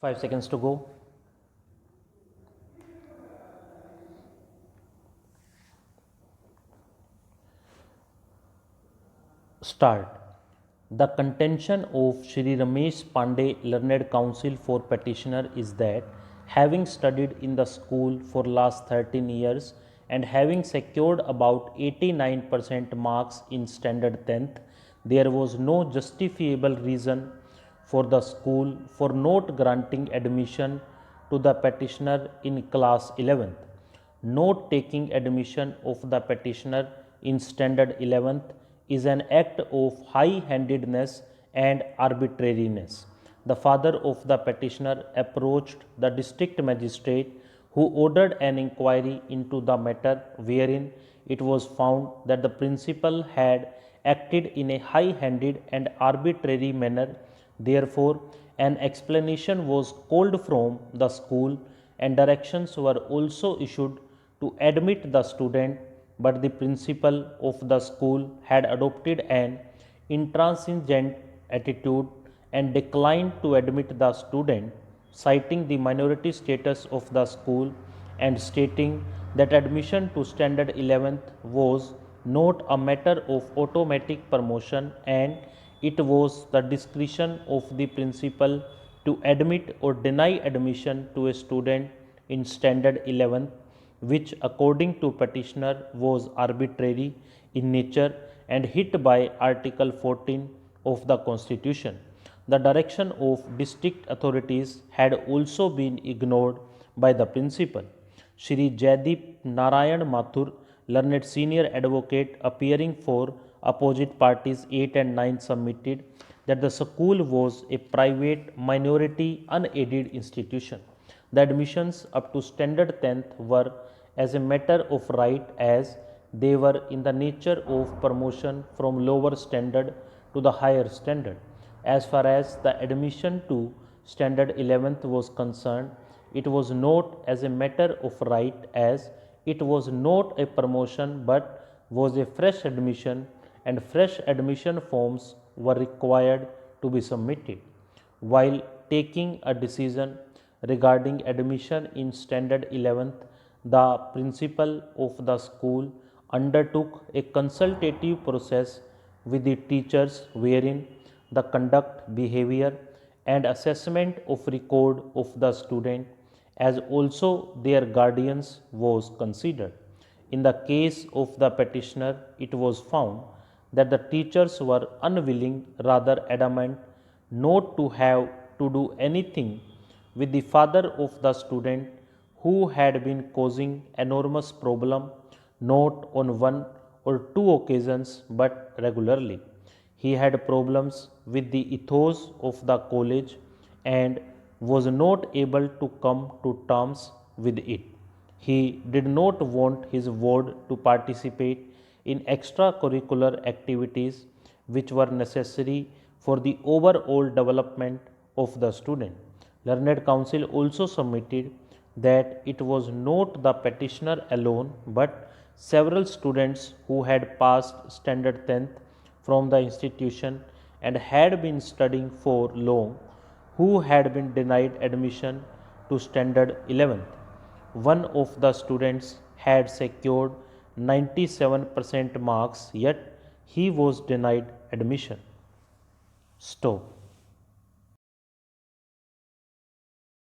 5 seconds to go. Start. The contention of Shri Ramesh Pandey Learned Counsel for petitioner is that having studied in the school for last 13 years and having secured about 89% marks in standard 10th, there was no justifiable reason for the school for not granting admission to the petitioner in class 11th. Not taking admission of the petitioner in standard 11th is an act of high-handedness and arbitrariness. The father of the petitioner approached the district magistrate, who ordered an inquiry into the matter, wherein it was found that the principal had acted in a high-handed and arbitrary manner. Therefore, an explanation was called from the school and directions were also issued to admit the student, but the principal of the school had adopted an intransigent attitude and declined to admit the student, citing the minority status of the school and stating that admission to standard 11th was not a matter of automatic promotion and it was the discretion of the principal to admit or deny admission to a student in standard 11th, which according to petitioner was arbitrary in nature and hit by Article 14 of the Constitution. The direction of district authorities had also been ignored by the principal. Shri Jaideep Narayan Mathur, learned senior advocate appearing for opposite parties 8 and 9, submitted that the school was a private minority unaided institution. The admissions up to standard 10th were as a matter of right, as they were in the nature of promotion from lower standard to the higher standard. As far as the admission to standard 11th was concerned, it was not as a matter of right, as it was not a promotion but was a fresh admission, and fresh admission forms were required to be submitted. While taking a decision regarding admission in standard 11th, the principal of the school undertook a consultative process with the teachers, wherein the conduct, behavior and assessment of record of the student as also their guardians was considered. In the case of the petitioner, it was found that the teachers were unwilling, rather adamant, not to have to do anything with the father of the student, who had been causing enormous problem not on one or two occasions but regularly. He had problems with the ethos of the college and was not able to come to terms with it. He did not want his ward to participate in extracurricular activities which were necessary for the overall development of the student. Learned Counsel also submitted that it was not the petitioner alone but several students who had passed standard 10th from the institution and had been studying for long who had been denied admission to standard 11th. One of the students had secured 97% marks, yet he was denied admission. Stop.